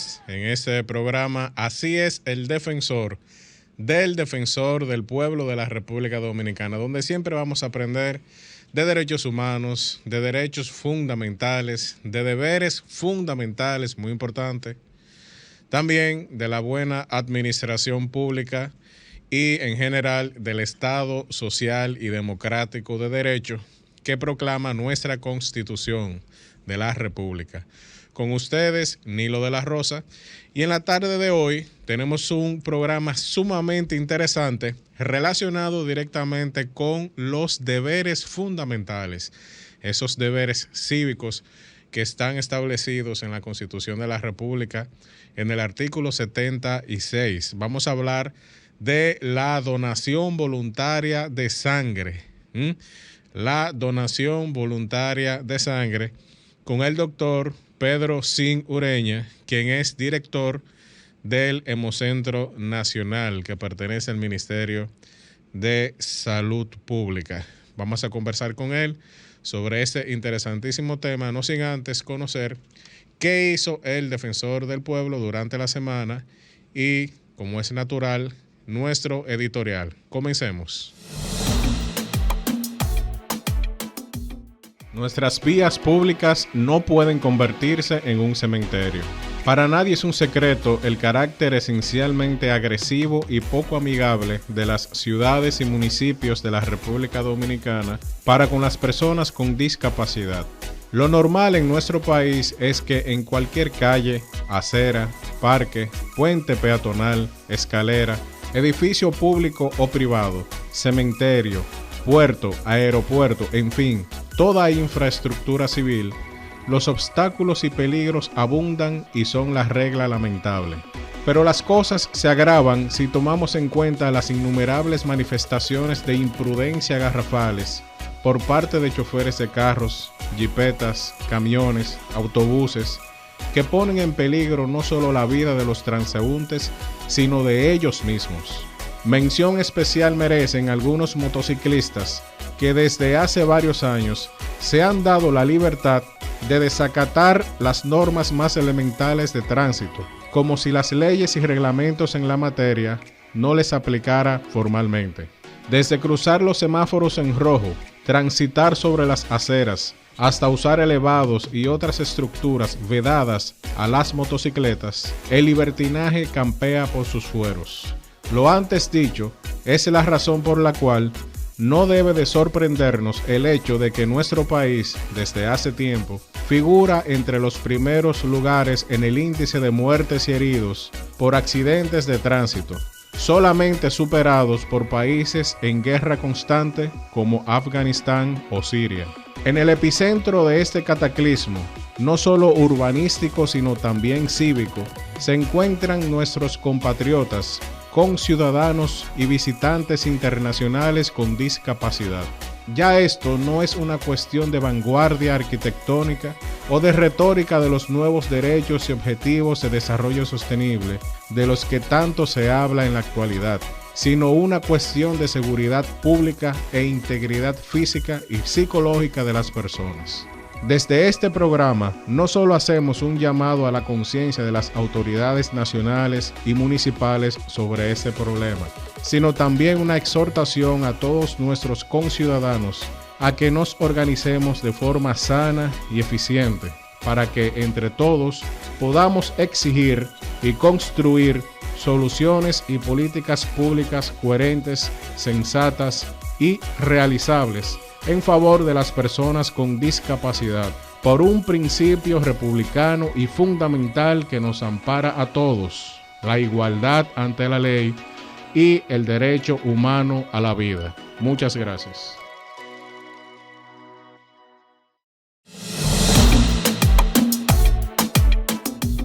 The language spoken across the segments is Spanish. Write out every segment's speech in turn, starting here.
más en este programa. Así es, el defensor del pueblo de la República Dominicana, donde siempre vamos a aprender de derechos humanos, de derechos fundamentales, de deberes fundamentales, muy importante, también de la buena administración pública y en general del Estado social y democrático de derecho que proclama nuestra Constitución de la República. Con ustedes, Nilo de la Rosa, y en la tarde de hoy tenemos un programa sumamente interesante relacionado directamente con los deberes fundamentales, esos deberes cívicos que están establecidos en la Constitución de la República en el artículo 76. Vamos a hablar de la donación voluntaria de sangre. La donación voluntaria de sangre con el doctor Pedro Sin Ureña, quien es director del Hemocentro Nacional, que pertenece al Ministerio de Salud Pública. Vamos a conversar con él sobre este interesantísimo tema, no sin antes conocer qué hizo el defensor del pueblo durante la semana y, como es natural, nuestro editorial. Comencemos. Nuestras vías públicas no pueden convertirse en un cementerio. Para nadie es un secreto el carácter esencialmente agresivo y poco amigable de las ciudades y municipios de la República Dominicana para con las personas con discapacidad. Lo normal en nuestro país es que en cualquier calle, acera, parque, puente peatonal, escalera, edificio público o privado, cementerio, puerto, aeropuerto, en fin, toda infraestructura civil, los obstáculos y peligros abundan y son la regla lamentable. Pero las cosas se agravan si tomamos en cuenta las innumerables manifestaciones de imprudencia garrafales por parte de choferes de carros, jipetas, camiones, autobuses, que ponen en peligro no solo la vida de los transeúntes, sino de ellos mismos. Mención especial merecen algunos motociclistas que desde hace varios años se han dado la libertad de desacatar las normas más elementales de tránsito, como si las leyes y reglamentos en la materia no les aplicara formalmente. Desde cruzar los semáforos en rojo, transitar sobre las aceras, hasta usar elevados y otras estructuras vedadas a las motocicletas, el libertinaje campea por sus fueros. Lo antes dicho es la razón por la cual no debe de sorprendernos el hecho de que nuestro país, desde hace tiempo, figura entre los primeros lugares en el índice de muertes y heridos por accidentes de tránsito, solamente superados por países en guerra constante como Afganistán o Siria. En el epicentro de este cataclismo, no solo urbanístico sino también cívico, se encuentran nuestros compatriotas, conciudadanos y visitantes internacionales con discapacidad. Ya esto no es una cuestión de vanguardia arquitectónica o de retórica de los nuevos derechos y objetivos de desarrollo sostenible de los que tanto se habla en la actualidad, sino una cuestión de seguridad pública e integridad física y psicológica de las personas. Desde este programa no solo hacemos un llamado a la conciencia de las autoridades nacionales y municipales sobre este problema, sino también una exhortación a todos nuestros conciudadanos a que nos organicemos de forma sana y eficiente para que entre todos podamos exigir y construir soluciones y políticas públicas coherentes, sensatas y realizables en favor de las personas con discapacidad, por un principio republicano y fundamental que nos ampara a todos, la igualdad ante la ley y el derecho humano a la vida. Muchas gracias.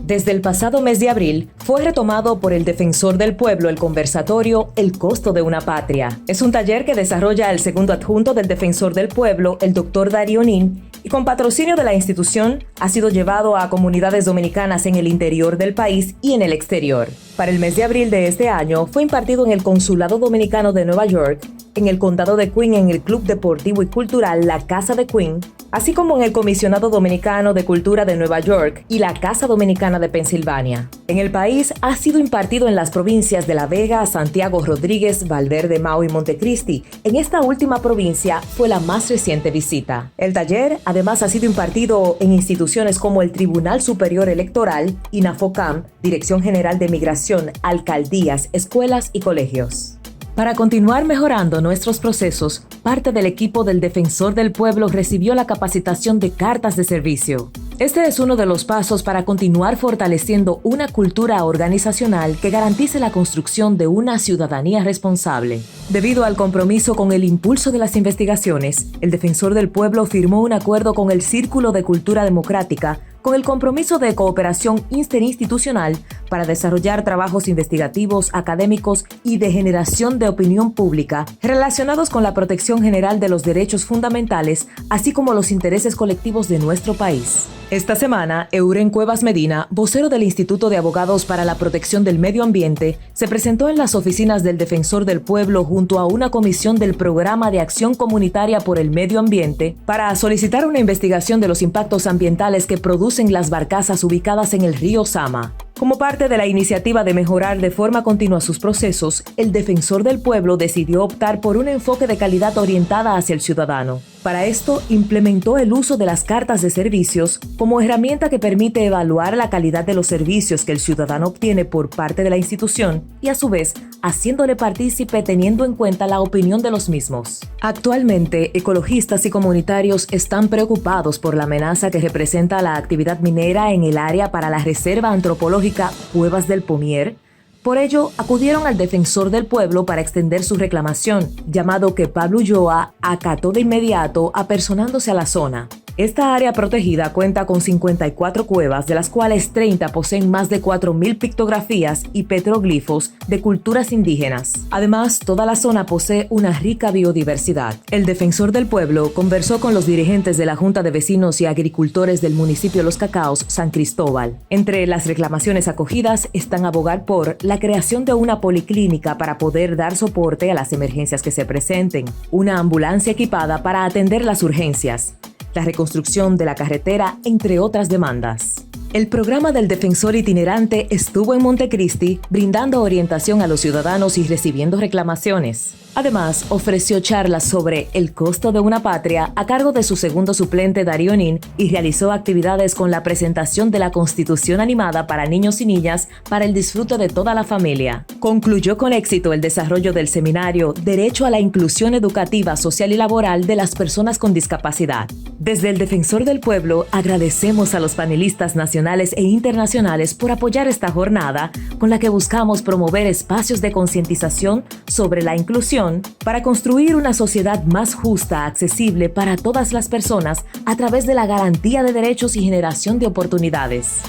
Desde el pasado mes de abril, fue retomado por el Defensor del Pueblo el conversatorio El costo de una patria. Es un taller que desarrolla el segundo adjunto del Defensor del Pueblo, el Dr. Darío Nin, y con patrocinio de la institución ha sido llevado a comunidades dominicanas en el interior del país y en el exterior. Para el mes de abril de este año, fue impartido en el Consulado Dominicano de Nueva York, en el Condado de Queen, en el Club Deportivo y Cultural La Casa de Queen, así como en el Comisionado Dominicano de Cultura de Nueva York y la Casa Dominicana de Pensilvania. En el país ha sido impartido en las provincias de La Vega, Santiago Rodríguez, Valverde, Mao y Montecristi. En esta última provincia fue la más reciente visita. El taller además ha sido impartido en instituciones como el Tribunal Superior Electoral, INAFOCAM, Dirección General de Migración, alcaldías, escuelas y colegios. Para continuar mejorando nuestros procesos, parte del equipo del Defensor del Pueblo recibió la capacitación de cartas de servicio. Este es uno de los pasos para continuar fortaleciendo una cultura organizacional que garantice la construcción de una ciudadanía responsable. Debido al compromiso con el impulso de las investigaciones, el Defensor del Pueblo firmó un acuerdo con el Círculo de Cultura Democrática con el compromiso de cooperación interinstitucional para desarrollar trabajos investigativos, académicos y de generación de opinión pública relacionados con la protección general de los derechos fundamentales, así como los intereses colectivos de nuestro país. Esta semana, Euren Cuevas Medina, vocero del Instituto de Abogados para la Protección del Medio Ambiente, se presentó en las oficinas del Defensor del Pueblo junto a una comisión del Programa de Acción Comunitaria por el Medio Ambiente para solicitar una investigación de los impactos ambientales que producen las barcazas ubicadas en el río Sama. Como parte de la iniciativa de mejorar de forma continua sus procesos, el Defensor del Pueblo decidió optar por un enfoque de calidad orientada hacia el ciudadano. Para esto, implementó el uso de las cartas de servicios como herramienta que permite evaluar la calidad de los servicios que el ciudadano obtiene por parte de la institución y, a su vez, haciéndole partícipe teniendo en cuenta la opinión de los mismos. Actualmente, ecologistas y comunitarios están preocupados por la amenaza que representa la actividad minera en el área para la Reserva Antropológica Cuevas del Pomier. Por ello, acudieron al Defensor del Pueblo para extender su reclamación, llamado que Pablo Ulloa acató de inmediato apersonándose a la zona. Esta área protegida cuenta con 54 cuevas, de las cuales 30 poseen más de 4.000 pictografías y petroglifos de culturas indígenas. Además, toda la zona posee una rica biodiversidad. El Defensor del Pueblo conversó con los dirigentes de la Junta de Vecinos y Agricultores del municipio Los Cacaos, San Cristóbal. Entre las reclamaciones acogidas están abogar por la creación de una policlínica para poder dar soporte a las emergencias que se presenten, una ambulancia equipada para atender las urgencias, la reconstrucción de la carretera, entre otras demandas. El programa del Defensor Itinerante estuvo en Montecristi brindando orientación a los ciudadanos y recibiendo reclamaciones. Además, ofreció charlas sobre el costo de una patria a cargo de su segundo suplente Darío Nin y realizó actividades con la presentación de la Constitución animada para niños y niñas para el disfrute de toda la familia. Concluyó con éxito el desarrollo del seminario Derecho a la Inclusión Educativa, Social y Laboral de las Personas con Discapacidad. Desde el Defensor del Pueblo agradecemos a los panelistas nacionales e internacionales por apoyar esta jornada con la que buscamos promover espacios de concientización sobre la inclusión para construir una sociedad más justa, accesible para todas las personas a través de la garantía de derechos y generación de oportunidades.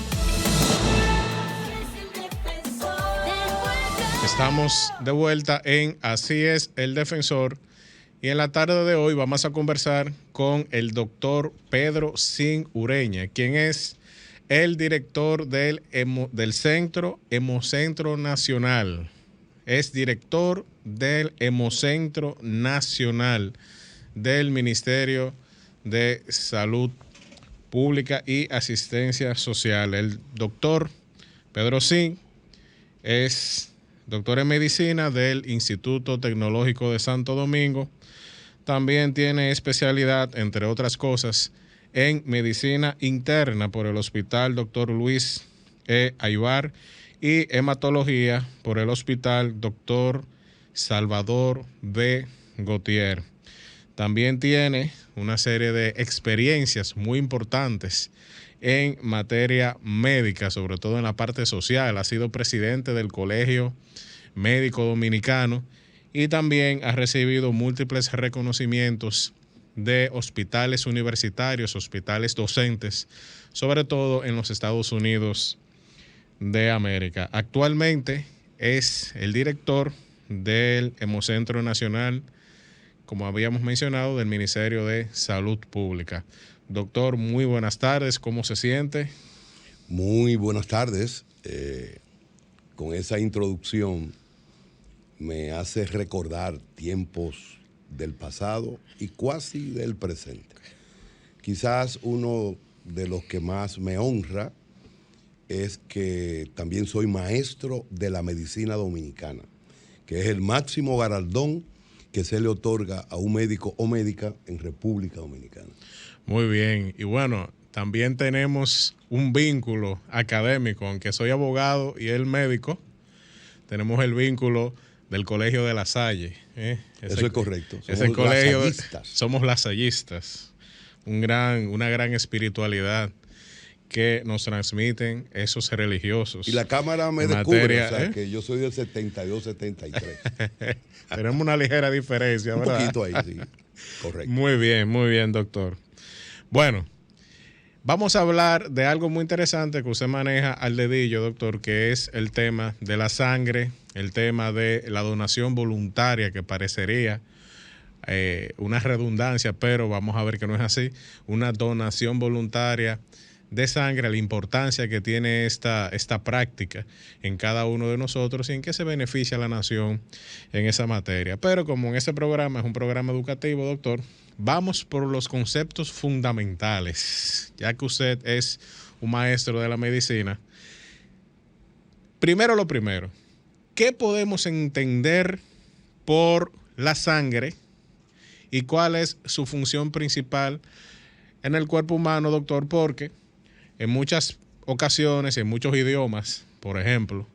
Estamos de vuelta en Así es el Defensor y en la tarde de hoy vamos a conversar con el doctor Pedro Sin Ureña, quien es el director del Centro Hemocentro Nacional. Es director del Hemocentro Nacional del Ministerio de Salud Pública y Asistencia Social. El doctor Pedro Sin es doctor en medicina del Instituto Tecnológico de Santo Domingo. También tiene especialidad, entre otras cosas, en medicina interna por el Hospital Dr. Luis E. Aybar y hematología por el Hospital Dr. Salvador B. Gautier. También tiene una serie de experiencias muy importantes en materia médica, sobre todo en la parte social. Ha sido presidente del Colegio Médico Dominicano y también ha recibido múltiples reconocimientos de hospitales universitarios, hospitales docentes, sobre todo en los Estados Unidos de América. Actualmente es el director del Hemocentro Nacional, como habíamos mencionado, del Ministerio de Salud Pública. Doctor, muy buenas tardes, ¿cómo se siente? Muy buenas tardes. Con esa introducción me hace recordar tiempos del pasado y cuasi del presente. Quizás uno de los que más me honra es que también soy maestro de la medicina dominicana, que es el máximo galardón que se le otorga a un médico o médica en República Dominicana. Muy bien. Y bueno, también tenemos un vínculo académico, aunque soy abogado y él médico, tenemos el vínculo del Colegio de La Salle. Eso es correcto. Ese colegio, somos lasallistas. Una gran espiritualidad que nos transmiten esos religiosos. Y la cámara me descubre, o sea, que yo soy del 72-73. Tenemos una ligera diferencia, ¿verdad? Un poquito ahí, sí. Correcto. Muy bien, doctor. Bueno, vamos a hablar de algo muy interesante que usted maneja al dedillo, doctor, que es el tema de la sangre, el tema de la donación voluntaria, que parecería una redundancia, pero vamos a ver que no es así. Una donación voluntaria de sangre, la importancia que tiene esta práctica en cada uno de nosotros y en qué se beneficia a la nación en esa materia. Pero como en este programa es un programa educativo, doctor, vamos por los conceptos fundamentales, ya que usted es un maestro de la medicina. Primero lo primero, ¿qué podemos entender por la sangre y cuál es su función principal en el cuerpo humano, doctor? Porque en muchas ocasiones, en muchos idiomas, por ejemplo,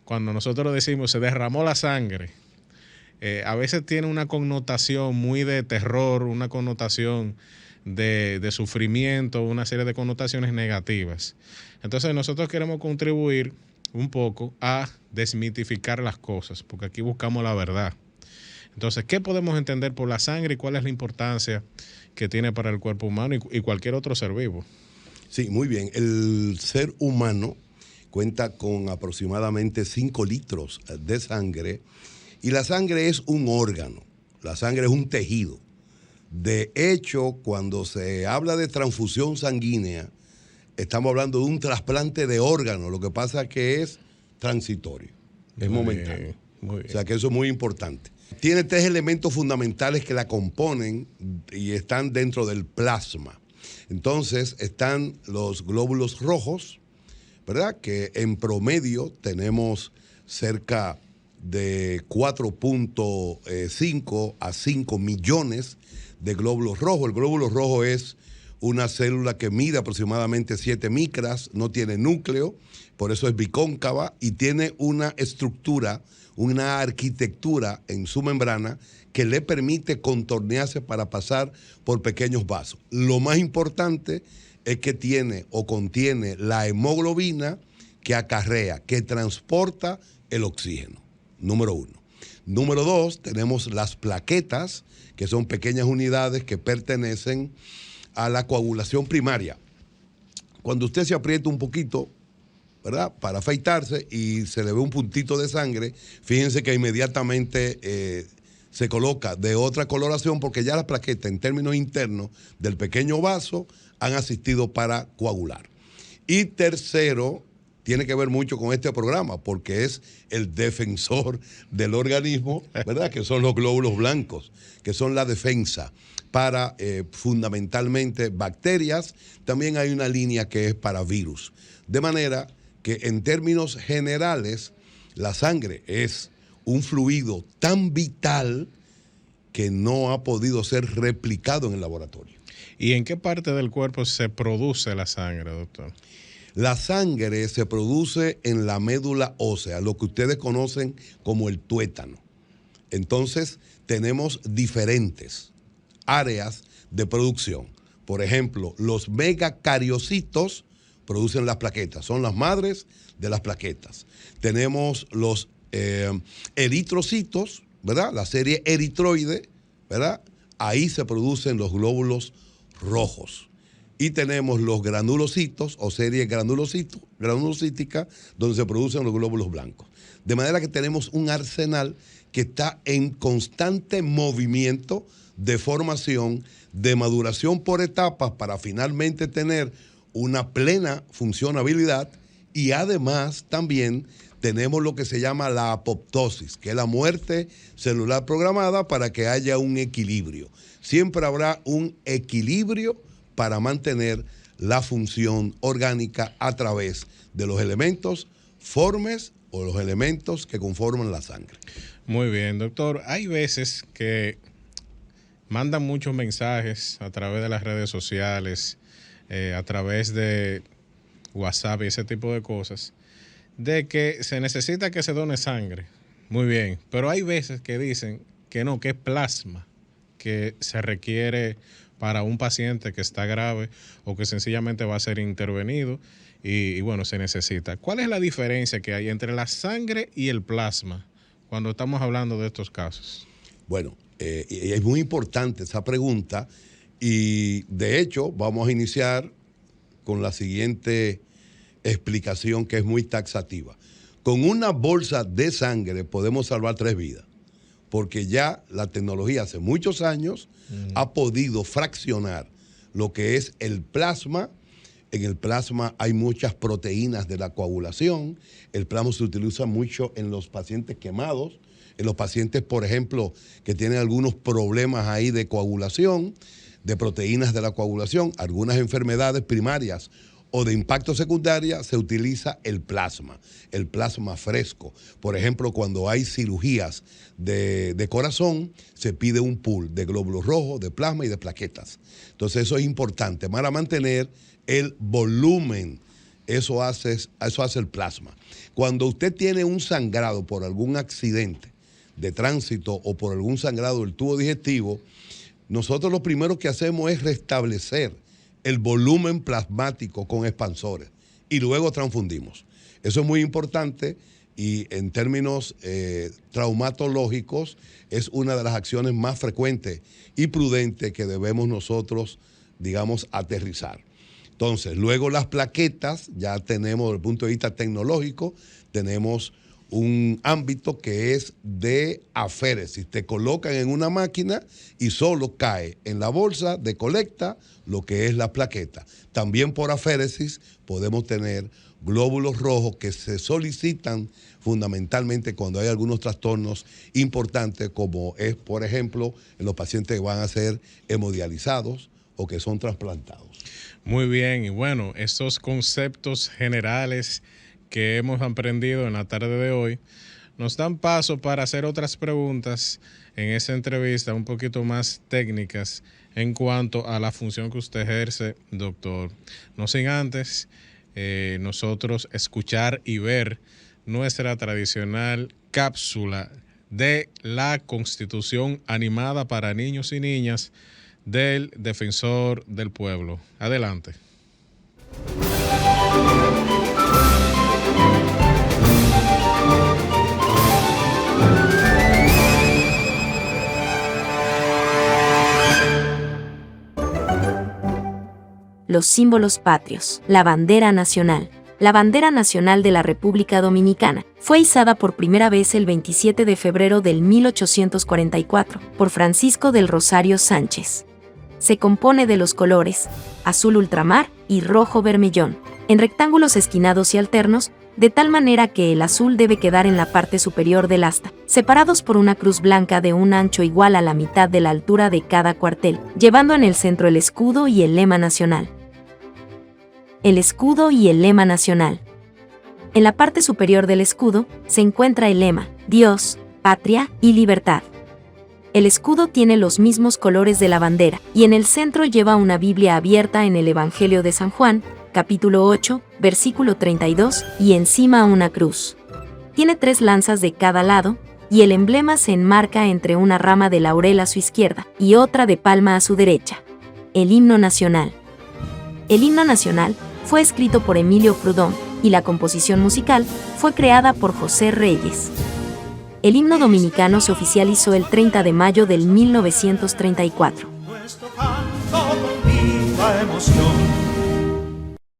cuando nosotros decimos se derramó la sangre, a veces tiene una connotación muy de terror, una connotación de sufrimiento, una serie de connotaciones negativas. Entonces nosotros queremos contribuir un poco a desmitificar las cosas, porque aquí buscamos la verdad. Entonces, ¿qué podemos entender por la sangre y cuál es la importancia que tiene para el cuerpo humano y cualquier otro ser vivo? Sí, muy bien. El ser humano cuenta con aproximadamente 5 litros de sangre y la sangre es un órgano, la sangre es un tejido. De hecho, cuando se habla de transfusión sanguínea, estamos hablando de un trasplante de órgano, lo que pasa es que es transitorio, es momentáneo. Muy bien. O sea que eso es muy importante. Tiene 3 elementos fundamentales que la componen y están dentro del plasma. Entonces están los glóbulos rojos, ¿verdad? Que en promedio tenemos cerca de 4.5 a 5 millones de glóbulos rojos. El glóbulo rojo es una célula que mide aproximadamente 7 micras, no tiene núcleo, por eso es bicóncava y tiene una estructura, una arquitectura en su membrana que le permite contornearse para pasar por pequeños vasos. Lo más importante es que tiene o contiene la hemoglobina que acarrea, que transporta el oxígeno, número 1. Número 2, tenemos las plaquetas, que son pequeñas unidades que pertenecen a la coagulación primaria. Cuando usted se aprieta un poquito, ¿verdad?, para afeitarse y se le ve un puntito de sangre, fíjense que inmediatamente se coloca de otra coloración porque ya las plaquetas en términos internos del pequeño vaso han asistido para coagular. Y tercero, tiene que ver mucho con este programa porque es el defensor del organismo, ¿verdad?, que son los glóbulos blancos, que son la defensa para fundamentalmente bacterias. También hay una línea que es para virus. De manera que en términos generales la sangre es un fluido tan vital que no ha podido ser replicado en el laboratorio. ¿Y en qué parte del cuerpo se produce la sangre, doctor? La sangre se produce en la médula ósea, lo que ustedes conocen como el tuétano. Entonces, tenemos diferentes áreas de producción. Por ejemplo, los megacariocitos producen las plaquetas, son las madres de las plaquetas. Tenemos los eritrocitos, ¿verdad? La serie eritroide, ¿verdad? Ahí se producen los glóbulos rojos. Y tenemos los granulocitos o serie granulocítica, donde se producen los glóbulos blancos. De manera que tenemos un arsenal que está en constante movimiento de formación, de maduración por etapas para finalmente tener una plena funcionabilidad y además también tenemos lo que se llama la apoptosis, que es la muerte celular programada para que haya un equilibrio. Siempre habrá un equilibrio para mantener la función orgánica a través de los elementos formes o los elementos que conforman la sangre. Muy bien, doctor. Hay veces que mandan muchos mensajes a través de las redes sociales, a través de WhatsApp y ese tipo de cosas, de que se necesita que se done sangre. Muy bien, pero hay veces que dicen que no, que es plasma, que se requiere para un paciente que está grave o que sencillamente va a ser intervenido y bueno, se necesita. ¿Cuál es la diferencia que hay entre la sangre y el plasma cuando estamos hablando de estos casos? Bueno, y es muy importante esa pregunta y de hecho vamos a iniciar con la siguiente explicación que es muy taxativa. Con una bolsa de sangre podemos salvar 3 vidas, porque ya la tecnología hace muchos años ha podido fraccionar lo que es el plasma. En el plasma hay muchas proteínas de la coagulación. El plasma se utiliza mucho en los pacientes quemados, en los pacientes, por ejemplo, que tienen algunos problemas ahí de coagulación, de proteínas de la coagulación, algunas enfermedades primarias o de impacto secundaria, se utiliza el plasma fresco. Por ejemplo, cuando hay cirugías de corazón, se pide un pool de glóbulos rojos, de plasma y de plaquetas. Entonces eso es importante para mantener el volumen. Eso hace el plasma. Cuando usted tiene un sangrado por algún accidente de tránsito o por algún sangrado del tubo digestivo, nosotros lo primero que hacemos es restablecer el volumen plasmático con expansores y luego transfundimos. Eso es muy importante y en términos traumatológicos es una de las acciones más frecuentes y prudentes que debemos nosotros, digamos, aterrizar. Entonces, luego las plaquetas, ya tenemos desde el punto de vista tecnológico, tenemos un ámbito que es de aféresis. Te colocan en una máquina y solo cae en la bolsa de colecta lo que es la plaqueta. También por aféresis podemos tener glóbulos rojos que se solicitan fundamentalmente cuando hay algunos trastornos importantes, como es, por ejemplo, en los pacientes que van a ser hemodializados o que son trasplantados. Muy bien, y bueno, estos conceptos generales que hemos aprendido en la tarde de hoy nos dan paso para hacer otras preguntas en esa entrevista un poquito más técnicas en cuanto a la función que usted ejerce, doctor. No sin antes nosotros escuchar y ver nuestra tradicional cápsula de la Constitución animada para niños y niñas del Defensor del Pueblo. Adelante. Los símbolos patrios. La bandera nacional. La bandera nacional de la República Dominicana fue izada por primera vez el 27 de febrero del 1844 por Francisco del Rosario Sánchez. Se compone de los colores azul ultramar y rojo vermellón, en rectángulos esquinados y alternos, de tal manera que el azul debe quedar en la parte superior del asta, separados por una cruz blanca de un ancho igual a la mitad de la altura de cada cuartel, llevando en el centro el escudo y el lema nacional. El escudo y el lema nacional. En la parte superior del escudo se encuentra el lema, Dios, Patria y Libertad. El escudo tiene los mismos colores de la bandera, y en el centro lleva una Biblia abierta en el Evangelio de San Juan, capítulo 8, versículo 32, y encima una cruz. Tiene 3 lanzas de cada lado, y el emblema se enmarca entre una rama de laurel a su izquierda y otra de palma a su derecha. El himno nacional. El himno nacional fue escrito por Emilio Proudhon, y la composición musical fue creada por José Reyes. El himno dominicano se oficializó el 30 de mayo del 1934.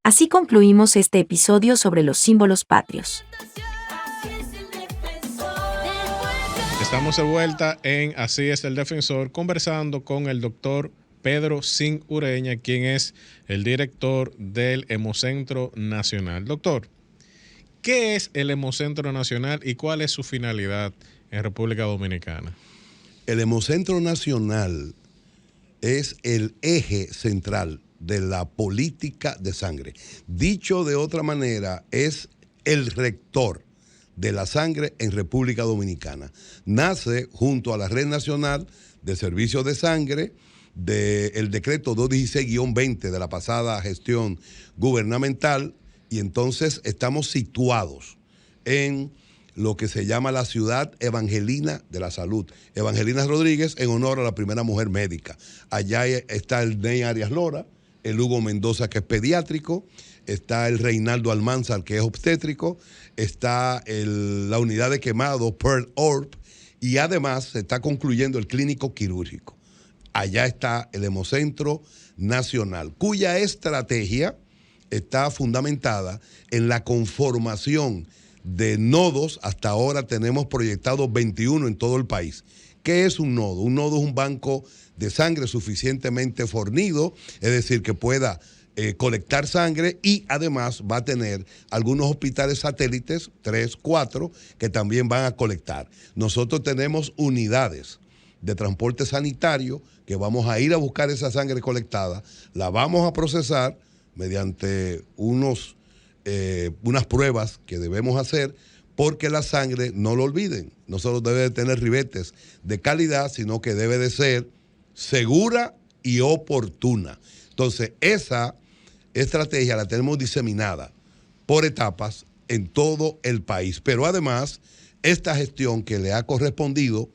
Así concluimos este episodio sobre los símbolos patrios. Estamos de vuelta en Así es el Defensor, conversando con el doctor Pedro Sin Ureña, quien es el director del Hemocentro Nacional. Doctor, ¿qué es el Hemocentro Nacional y cuál es su finalidad en República Dominicana? El Hemocentro Nacional es el eje central de la política de sangre. Dicho de otra manera, es el rector de la sangre en República Dominicana. Nace junto a la Red Nacional de Servicios de Sangre del decreto 216-20 de la pasada gestión gubernamental, y entonces estamos situados en lo que se llama la Ciudad Evangelina de la Salud. Evangelina Rodríguez, en honor a la primera mujer médica. Allá está el Ney Arias Lora, el Hugo Mendoza, que es pediátrico, está el Reinaldo Almanzar, que es obstétrico, está la unidad de quemado Pearl Orb, y además se está concluyendo el clínico quirúrgico. Allá está el Hemocentro Nacional, cuya estrategia está fundamentada en la conformación de nodos. Hasta ahora tenemos proyectados 21 en todo el país. ¿Qué es un nodo? Un nodo es un banco de sangre suficientemente fornido, es decir, que pueda colectar sangre, y además va a tener algunos hospitales satélites, 3, 4, que también van a colectar. Nosotros tenemos unidades de transporte sanitario que vamos a ir a buscar esa sangre colectada, la vamos a procesar mediante unas pruebas que debemos hacer, porque la sangre, no lo olviden, no solo debe de tener ribetes de calidad, sino que debe de ser segura y oportuna. Entonces, esa estrategia la tenemos diseminada por etapas en todo el país. Pero además, esta gestión que le ha correspondido,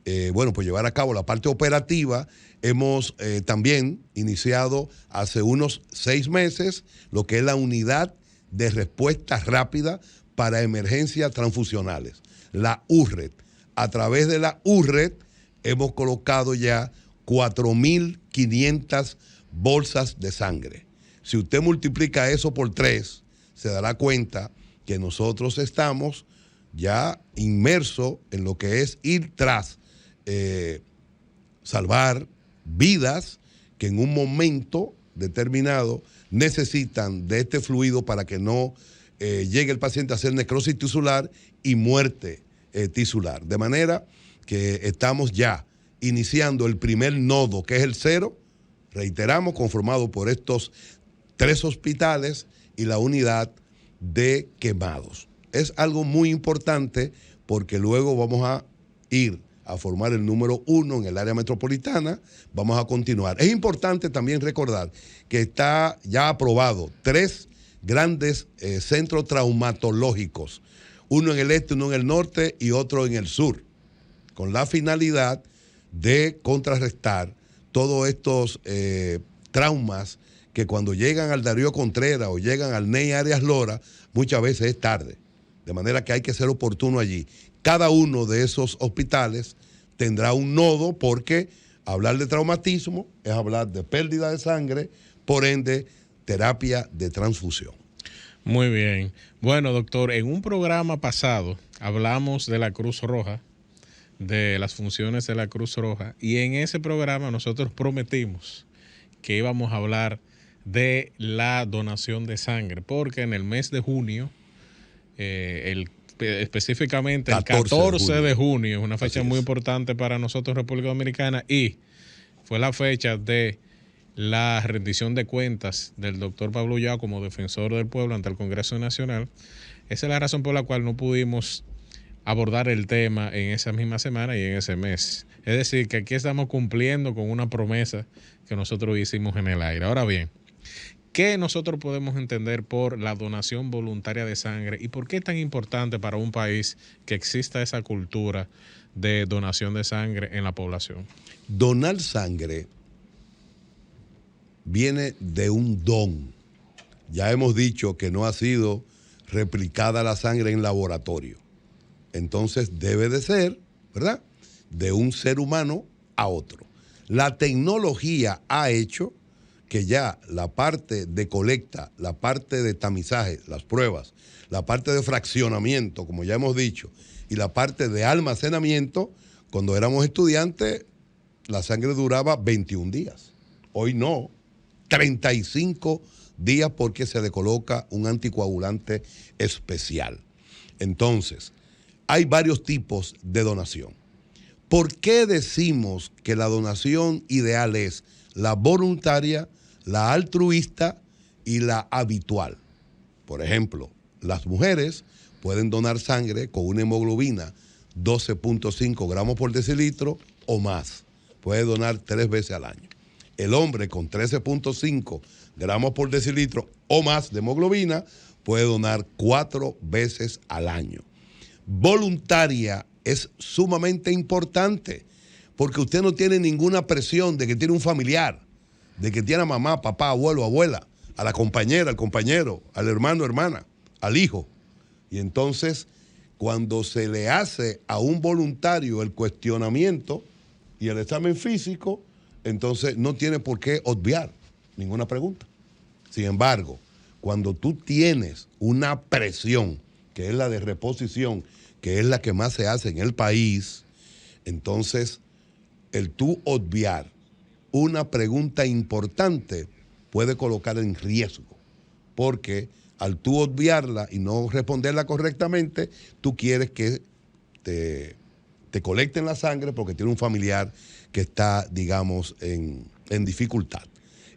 pues llevar a cabo la parte operativa, hemos también iniciado hace unos 6 meses lo que es la unidad de respuesta rápida para emergencias transfusionales, la URRED. A través de la URRED hemos colocado ya 4.500 bolsas de sangre. Si usted multiplica eso por 3, se dará cuenta que nosotros estamos ya inmersos en lo que es ir tras salvar vidas que en un momento determinado necesitan de este fluido para que no llegue el paciente a hacer necrosis tisular y muerte tisular. De manera que estamos ya iniciando el primer nodo, que es el 0, reiteramos, conformado por estos 3 hospitales y la unidad de quemados. Es algo muy importante porque luego vamos a ir a formar el número 1 en el área metropolitana, vamos a continuar. Es importante también recordar que está ya aprobado 3 grandes centros traumatológicos, uno en el este, uno en el norte y otro en el sur, con la finalidad de contrarrestar todos estos traumas que cuando llegan al Darío Contreras o llegan al Ney Arias Lora, muchas veces es tarde. De manera que hay que ser oportuno allí. Cada uno de esos hospitales tendrá un nodo, porque hablar de traumatismo es hablar de pérdida de sangre, por ende, terapia de transfusión. Muy bien. Bueno, doctor, en un programa pasado hablamos de la Cruz Roja, de las funciones de la Cruz Roja, y en ese programa nosotros prometimos que íbamos a hablar de la donación de sangre, porque en el mes de junio, específicamente el 14 de junio, es una fecha muy importante para nosotros, República Dominicana, y fue la fecha de la rendición de cuentas del doctor Pablo Ulloa como defensor del pueblo ante el Congreso Nacional. Esa es la razón por la cual no pudimos abordar el tema en esa misma semana y en ese mes. Es decir, que aquí estamos cumpliendo con una promesa que nosotros hicimos en el aire. Ahora bien, ¿qué nosotros podemos entender por la donación voluntaria de sangre y por qué es tan importante para un país que exista esa cultura de donación de sangre en la población? Donar sangre viene de un don. Ya hemos dicho que no ha sido replicada la sangre en laboratorio. Entonces debe de ser, ¿verdad?, de un ser humano a otro. La tecnología ha hecho que ya la parte de colecta, la parte de tamizaje, las pruebas, la parte de fraccionamiento, como ya hemos dicho, y la parte de almacenamiento, cuando éramos estudiantes, la sangre duraba 21 días. Hoy no, 35 días, porque se le coloca un anticoagulante especial. Entonces, hay varios tipos de donación. ¿Por qué decimos que la donación ideal es la voluntaria, la altruista y la habitual. Por ejemplo, las mujeres pueden donar sangre con una hemoglobina 12.5 gramos por decilitro o más. Puede donar 3 veces al año. El hombre con 13.5 gramos por decilitro o más de hemoglobina puede donar 4 veces al año. Voluntaria es sumamente importante porque usted no tiene ninguna presión de que tiene un familiar, de que tiene a mamá, papá, abuelo, abuela, a la compañera, al compañero, al hermano, hermana, al hijo. Y entonces, cuando se le hace a un voluntario el cuestionamiento y el examen físico, entonces no tiene por qué obviar ninguna pregunta. Sin embargo, cuando tú tienes una presión, que es la de reposición, que es la que más se hace en el país, entonces el tú obviar una pregunta importante puede colocar en riesgo, porque al tú obviarla y no responderla correctamente, tú quieres que te colecten la sangre porque tiene un familiar que está, digamos, en dificultad.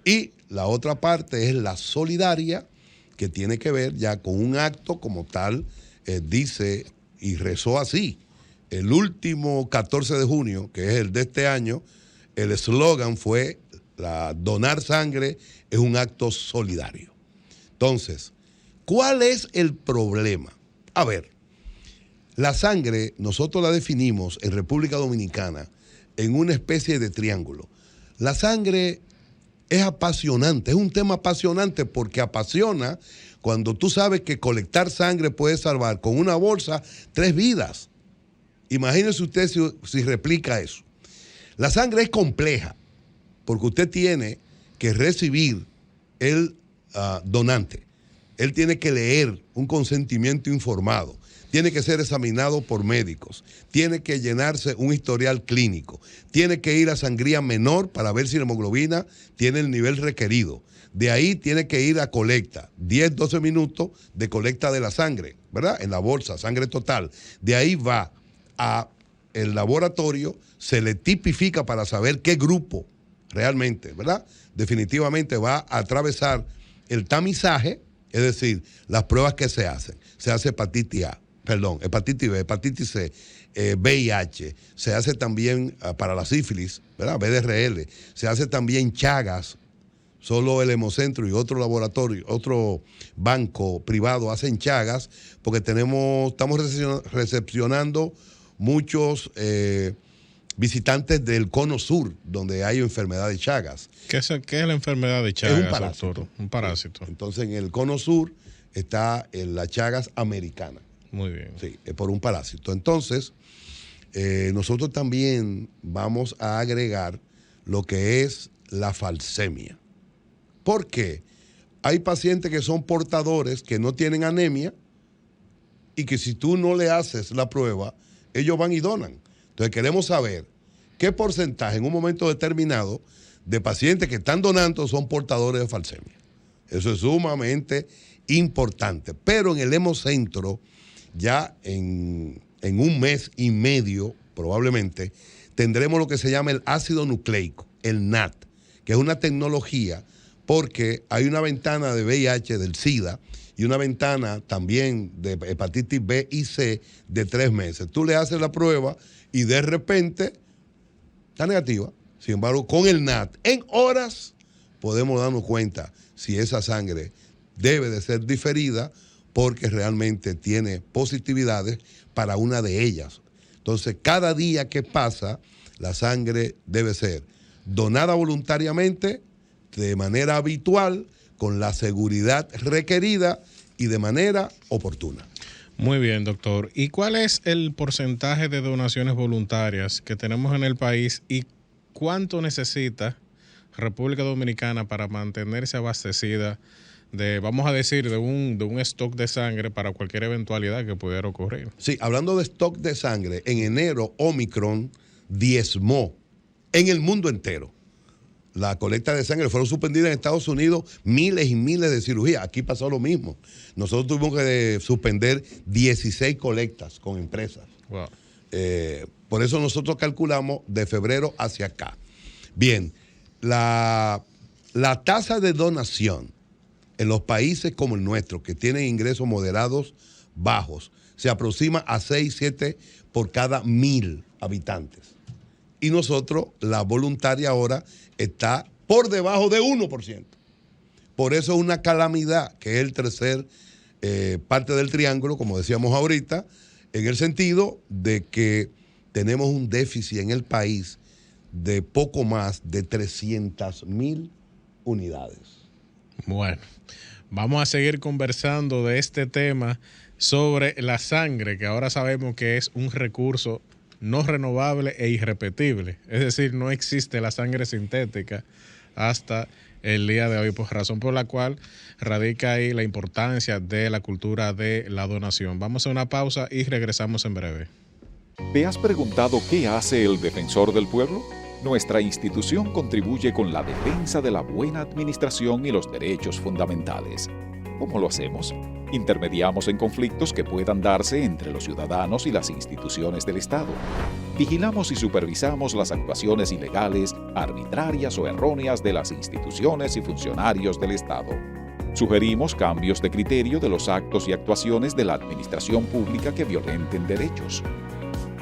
Y la otra parte es la solidaria, que tiene que ver ya con un acto como tal, dice y rezó así. El último 14 de junio, que es el de este año, el eslogan fue: donar sangre es un acto solidario. Entonces, ¿cuál es el problema? A ver, la sangre nosotros la definimos en República Dominicana en una especie de triángulo. La sangre es apasionante, es un tema apasionante porque apasiona cuando tú sabes que colectar sangre puede salvar con una bolsa 3 vidas. Imagínese usted si replica eso. La sangre es compleja porque usted tiene que recibir el donante. Él tiene que leer un consentimiento informado. Tiene que ser examinado por médicos, tiene que llenarse un historial clínico, tiene que ir a sangría menor para ver si la hemoglobina tiene el nivel requerido. De ahí tiene que ir a colecta, 10, 12 minutos de colecta de la sangre, ¿verdad? En la bolsa, sangre total. De ahí va a el laboratorio, se le tipifica para saber qué grupo realmente, ¿verdad? Definitivamente va a atravesar el tamizaje, es decir, las pruebas que se hacen. Se hace hepatitis B, hepatitis C, VIH, se hace también para la sífilis, ¿verdad? BDRL, se hace también Chagas, solo el Hemocentro y otro laboratorio, otro banco privado hacen Chagas, porque estamos recepcionando muchos visitantes del cono sur, donde hay enfermedad de Chagas. ¿Qué es la enfermedad de Chagas, es un parásito, doctor? Un parásito. Entonces, en el cono sur está la Chagas americana. Muy bien. Sí, es por un parásito. Entonces, nosotros también vamos a agregar lo que es la falsemia. ¿Por qué? Hay pacientes que son portadores, que no tienen anemia, y que si tú no le haces la prueba, ellos van y donan. Entonces, queremos saber qué porcentaje en un momento determinado de pacientes que están donando son portadores de falsemia. Eso es sumamente importante. Pero en el Hemocentro, ya en un mes y medio, probablemente, tendremos lo que se llama el ácido nucleico, el NAT, que es una tecnología porque hay una ventana de VIH, del SIDA, y una ventana también de hepatitis B y C de 3 meses. Tú le haces la prueba y de repente está negativa. Sin embargo, con el NAT, en horas podemos darnos cuenta si esa sangre debe de ser diferida, porque realmente tiene positividades para una de ellas. Entonces, cada día que pasa, la sangre debe ser donada voluntariamente, de manera habitual, con la seguridad requerida y de manera oportuna. Muy bien, doctor. ¿Y cuál es el porcentaje de donaciones voluntarias que tenemos en el país y cuánto necesita República Dominicana para mantenerse abastecida vamos a decir, de un stock de sangre para cualquier eventualidad que pudiera ocurrir? Sí, hablando de stock de sangre, en enero Omicron diezmó en el mundo entero la colecta de sangre. Fueron suspendidas en Estados Unidos miles y miles de cirugías. Aquí pasó lo mismo. Nosotros tuvimos que suspender 16 colectas con empresas. Wow. Por eso nosotros calculamos de febrero hacia acá. Bien, la La tasa de donación en los países como el nuestro, que tienen ingresos moderados bajos, se aproxima a 6, 7 por cada 1.000 habitantes. Y nosotros, la voluntaria ahora está por debajo de 1%. Por eso es una calamidad, que es el tercer parte del triángulo, como decíamos ahorita, en el sentido de que tenemos un déficit en el país de poco más de 300.000 unidades. Bueno, vamos a seguir conversando de este tema sobre la sangre, que ahora sabemos que es un recurso no renovable e irrepetible. Es decir, no existe la sangre sintética hasta el día de hoy, por razón por la cual radica ahí la importancia de la cultura de la donación. Vamos a una pausa y regresamos en breve. ¿Te has preguntado qué hace el Defensor del Pueblo? Nuestra institución contribuye con la defensa de la buena administración y los derechos fundamentales. ¿Cómo lo hacemos? Intermediamos en conflictos que puedan darse entre los ciudadanos y las instituciones del Estado. Vigilamos y supervisamos las actuaciones ilegales, arbitrarias o erróneas de las instituciones y funcionarios del Estado. Sugerimos cambios de criterio de los actos y actuaciones de la administración pública que violenten derechos.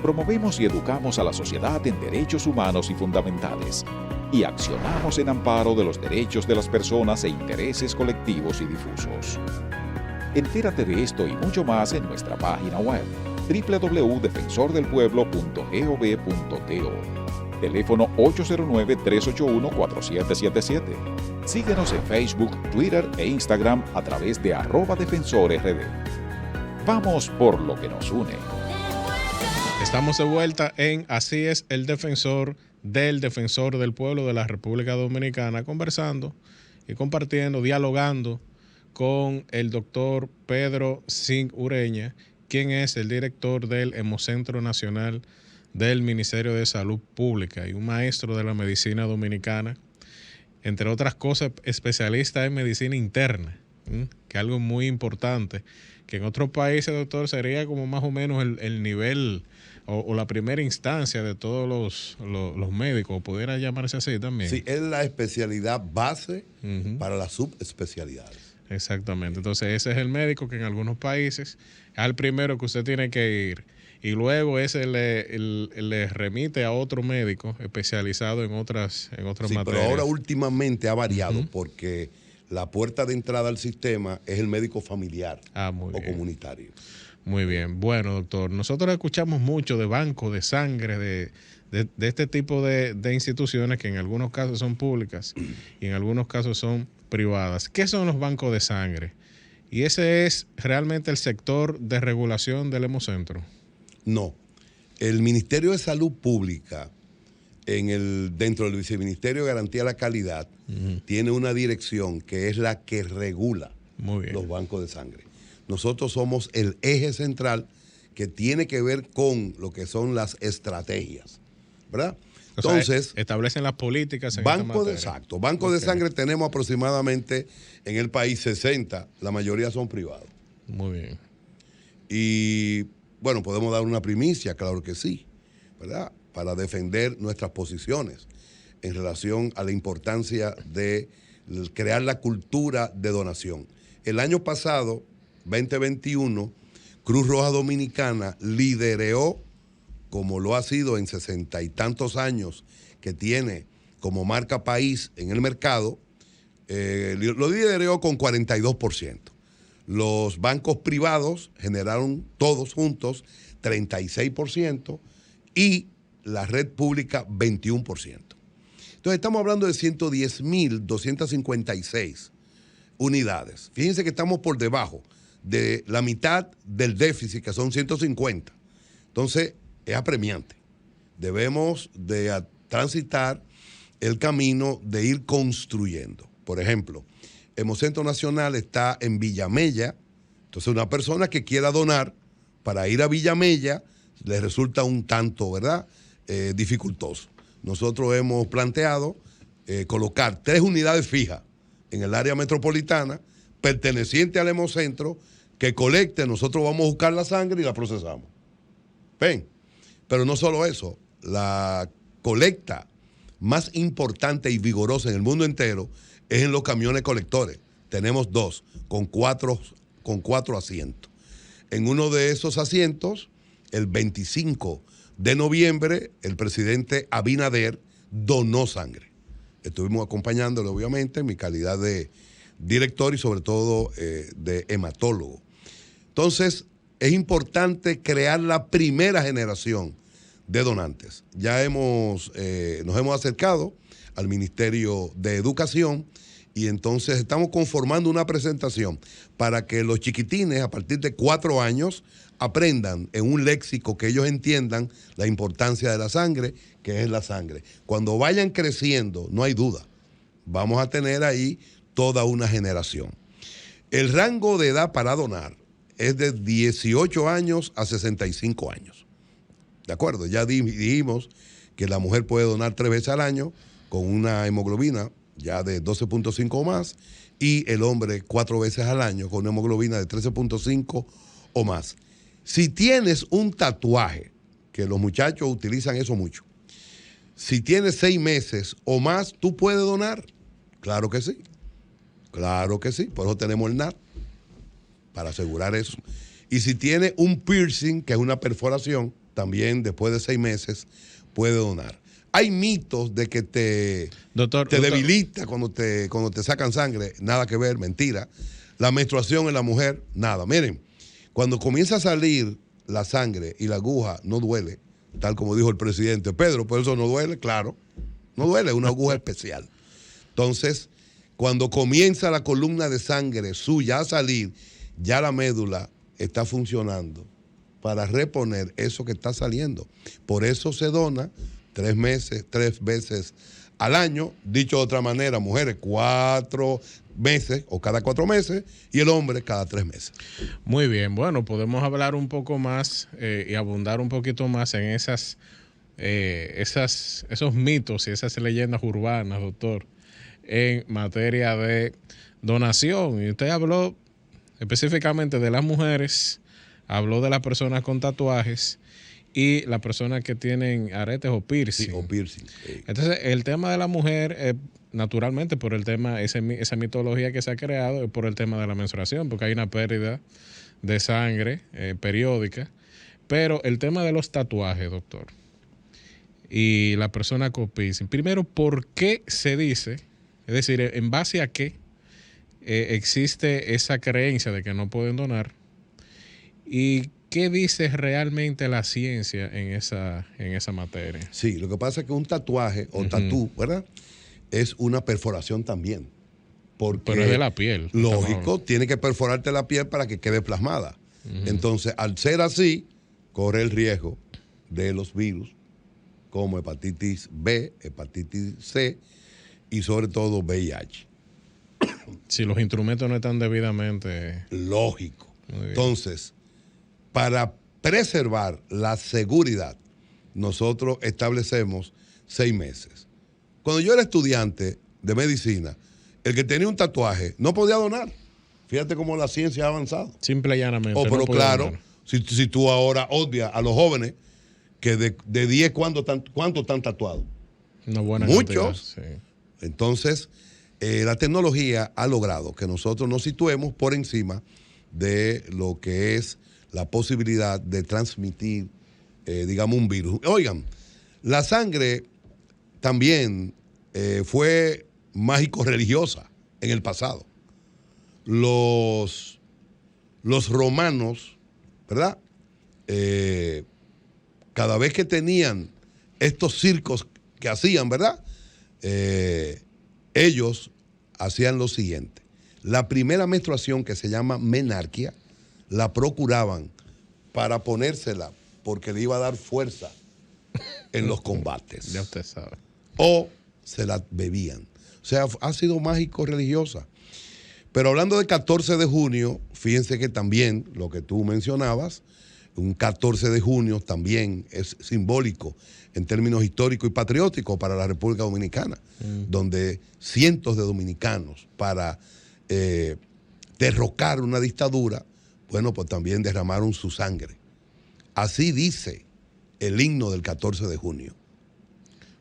Promovemos y educamos a la sociedad en derechos humanos y fundamentales. Y accionamos en amparo de los derechos de las personas e intereses colectivos y difusos. Entérate de esto y mucho más en nuestra página web www.defensordelpueblo.gov.do. Teléfono 809-381-4777. Síguenos en Facebook, Twitter e Instagram a través de @defensorrd. Vamos por lo que nos une. Estamos de vuelta en Así es el Defensor del Pueblo de la República Dominicana, conversando y compartiendo, dialogando con el doctor Pedro Singh Ureña, quien es el director del Hemocentro Nacional del Ministerio de Salud Pública y un maestro de la medicina dominicana, entre otras cosas especialista en medicina interna, que es algo muy importante, que en otros países, doctor, sería como más o menos el nivel o la primera instancia de todos los médicos, pudiera llamarse así también. Sí, es la especialidad base para las subespecialidades. Exactamente. Entonces ese es el médico que en algunos países es el primero que usted tiene que ir y luego ese le remite a otro médico especializado en otras materias. Pero ahora últimamente ha variado porque la puerta de entrada al sistema es el médico familiar o comunitario. Muy bien. Bueno, doctor, nosotros escuchamos mucho de bancos de sangre, de este tipo de instituciones que en algunos casos son públicas y en algunos casos son privadas. ¿Qué son los bancos de sangre? ¿Y ese es realmente el sector de regulación del Hemocentro? No. El Ministerio de Salud Pública, dentro del Viceministerio de Garantía de la Calidad, tiene una dirección que es la que regula los bancos de sangre. Nosotros somos el eje central que tiene que ver con lo que son las estrategias, ¿verdad? Entonces, establecen las políticas en banco de sangre tenemos aproximadamente en el país 60, la mayoría son privados. Muy bien. Y bueno, podemos dar una primicia, claro que sí, ¿verdad? Para defender nuestras posiciones en relación a la importancia de crear la cultura de donación. El año pasado, 2021, Cruz Roja Dominicana lideró, como lo ha sido en 60 y tantos años que tiene como marca país en el mercado, lo lideró con 42%. Los bancos privados generaron todos juntos 36% y la red pública 21%. Entonces estamos hablando de 110.256 unidades. Fíjense que estamos por debajo de la mitad del déficit, que son 150. Entonces es apremiante. Debemos de transitar el camino de ir construyendo. Por ejemplo, el Hemocentro Nacional está en Villamella. Entonces una persona que quiera donar para ir a Villamella le resulta un tanto, ¿verdad?, dificultoso. Nosotros hemos planteado colocar 3 unidades fijas en el área metropolitana perteneciente al Hemocentro que colecte, nosotros vamos a buscar la sangre y la procesamos. ¿Ven? Pero no solo eso, la colecta más importante y vigorosa en el mundo entero es en los camiones colectores. Tenemos 2, con cuatro asientos. En uno de esos asientos, el 25 de noviembre, el presidente Abinader donó sangre. Estuvimos acompañándolo, obviamente, en mi calidad de director y sobre todo de hematólogo. Entonces, es importante crear la primera generación de donantes. Ya nos hemos acercado al Ministerio de Educación y entonces estamos conformando una presentación para que los chiquitines a partir de 4 años aprendan en un léxico que ellos entiendan la importancia de la sangre, que es la sangre. Cuando vayan creciendo, no hay duda, vamos a tener ahí toda una generación. El rango de edad para donar es de 18 años a 65 años. ¿De acuerdo? Ya dijimos que la mujer puede donar 3 veces al año con una hemoglobina ya de 12.5 o más, y el hombre 4 veces al año con una hemoglobina de 13.5 o más. Si tienes un tatuaje, que los muchachos utilizan eso mucho, si tienes 6 meses o más, ¿tú puedes donar? Claro que sí. Claro que sí. Por eso tenemos el NAT, para asegurar eso. Y si tiene un piercing, que es una perforación, también después de 6 meses puede donar. Hay mitos de que te debilita cuando te sacan sangre. Nada que ver, mentira. La menstruación en la mujer, nada. Miren, cuando comienza a salir la sangre y la aguja no duele, tal como dijo el presidente Pedro, por eso no duele, claro. No duele, es una aguja especial. Entonces, cuando comienza la columna de sangre suya a salir, ya la médula está funcionando para reponer eso que está saliendo. Por eso se dona 3 veces al año. Dicho de otra manera, mujeres 4 meses o cada 4 meses y el hombre cada 3 meses. Muy bien, bueno, podemos hablar un poco más y abundar un poquito más en esos mitos y esas leyendas urbanas, doctor, en materia de donación. Y usted habló específicamente de las mujeres, habló de las personas con tatuajes y las personas que tienen aretes o piercing. Sí, o piercing. Entonces, el tema de la mujer, naturalmente, por el tema, esa mitología que se ha creado, es por el tema de la menstruación, porque hay una pérdida de sangre periódica. Pero el tema de los tatuajes, doctor, y la persona con piercing, primero, ¿por qué se dice? Es decir, ¿en base a qué existe esa creencia de que no pueden donar? ¿Y qué dice realmente la ciencia en esa materia? Sí, lo que pasa es que un tatuaje o tatú, ¿verdad? Es una perforación también. Pero es de la piel. Lógico, tiene que perforarte la piel para que quede plasmada. Entonces, al ser así, corre el riesgo de los virus como hepatitis B, hepatitis C y sobre todo VIH. Si los instrumentos no están debidamente... Lógico. Entonces, para preservar la seguridad, nosotros establecemos 6 meses. Cuando yo era estudiante de medicina, el que tenía un tatuaje no podía donar. Fíjate cómo la ciencia ha avanzado. Simple y llanamente. Pero claro, si tú ahora odias a los jóvenes, que de 10, ¿cuántos están tatuados? Una buena muchos. Cantidad, sí. Entonces, la tecnología ha logrado que nosotros nos situemos por encima de lo que es la posibilidad de transmitir, digamos, un virus. Oigan, la sangre también fue mágico-religiosa en el pasado. Los romanos, ¿verdad? Cada vez que tenían estos circos que hacían, ¿verdad? Ellos hacían lo siguiente. La primera menstruación, que se llama menarquia, la procuraban para ponérsela porque le iba a dar fuerza en los combates. Ya usted sabe. O se la bebían. O sea, ha sido mágico-religiosa. Pero hablando del 14 de junio, fíjense que también lo que tú mencionabas, un 14 de junio también es simbólico en términos históricos y patrióticos para la República Dominicana, donde cientos de dominicanos para derrocar una dictadura, bueno, pues también derramaron su sangre. Así dice el himno del 14 de junio.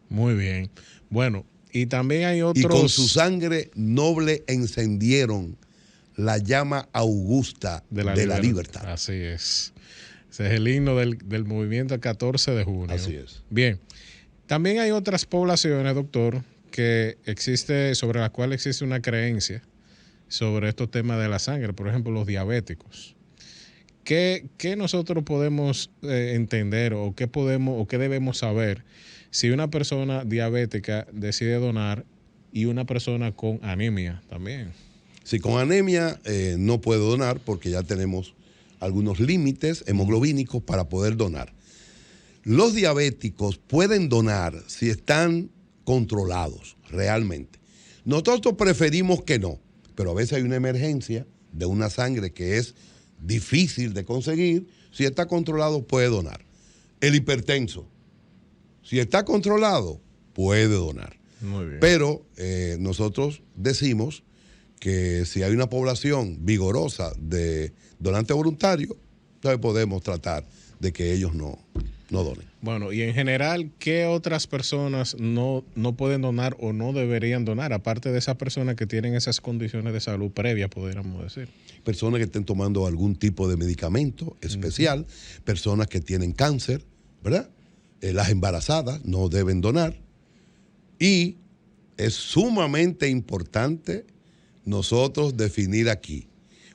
Muy bien. Bueno, y también hay otros... Y con su sangre noble encendieron la llama augusta de la libertad. Así es. Ese es el himno del movimiento el 14 de junio. Así es. Bien. También hay otras poblaciones, doctor, sobre las cuales existe una creencia sobre estos temas de la sangre. Por ejemplo, los diabéticos. ¿Qué nosotros podemos entender o qué debemos saber si una persona diabética decide donar y una persona con anemia también? Si con anemia no puede donar porque ya tenemos algunos límites hemoglobínicos para poder donar. Los diabéticos pueden donar si están controlados realmente. Nosotros preferimos que no, pero a veces hay una emergencia de una sangre que es difícil de conseguir. Si está controlado, puede donar. El hipertenso, si está controlado, puede donar. Muy bien. Pero nosotros decimos que si hay una población vigorosa de donantes voluntarios, entonces podemos tratar de que ellos no donen. Bueno, y en general, ¿qué otras personas no pueden donar o no deberían donar? Aparte de esas personas que tienen esas condiciones de salud previas, podríamos decir. Personas que estén tomando algún tipo de medicamento especial, personas que tienen cáncer, ¿verdad? Las embarazadas no deben donar. Y es sumamente importante nosotros definir aquí.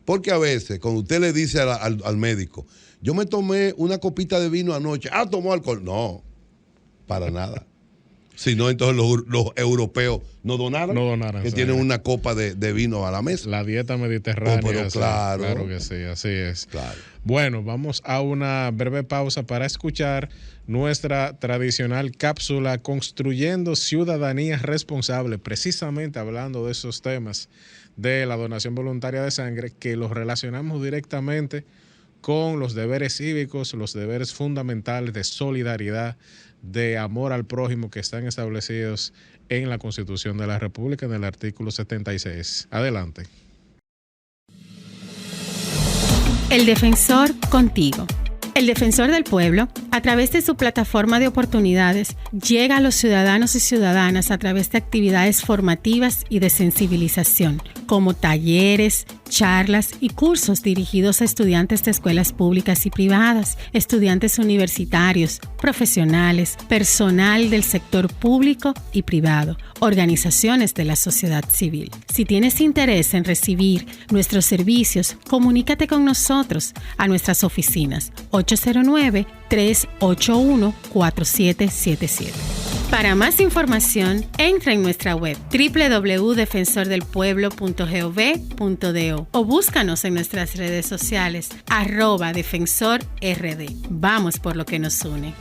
Porque a veces, cuando usted le dice al médico, yo me tomé una copita de vino anoche, tomó alcohol. No, para nada. Si no, entonces los europeos no donaron. Que tienen una copa de vino a la mesa. La dieta mediterránea. Pero claro. Claro que sí, así es. Claro. Bueno, vamos a una breve pausa para escuchar nuestra tradicional cápsula Construyendo Ciudadanía Responsable, precisamente hablando de esos temas de la donación voluntaria de sangre, que los relacionamos directamente con los deberes cívicos, los deberes fundamentales de solidaridad, de amor al prójimo que están establecidos en la Constitución de la República en el artículo 76. Adelante. El Defensor contigo. El Defensor del Pueblo, a través de su plataforma de oportunidades, llega a los ciudadanos y ciudadanas a través de actividades formativas y de sensibilización, como talleres, charlas y cursos dirigidos a estudiantes de escuelas públicas y privadas, estudiantes universitarios, profesionales, personal del sector público y privado, organizaciones de la sociedad civil. Si tienes interés en recibir nuestros servicios, comunícate con nosotros a nuestras oficinas 809-381-4777. Para más información, entra en nuestra web www.defensordelpueblo.gov.do o búscanos en nuestras redes sociales @defensorrd. Vamos por lo que nos une.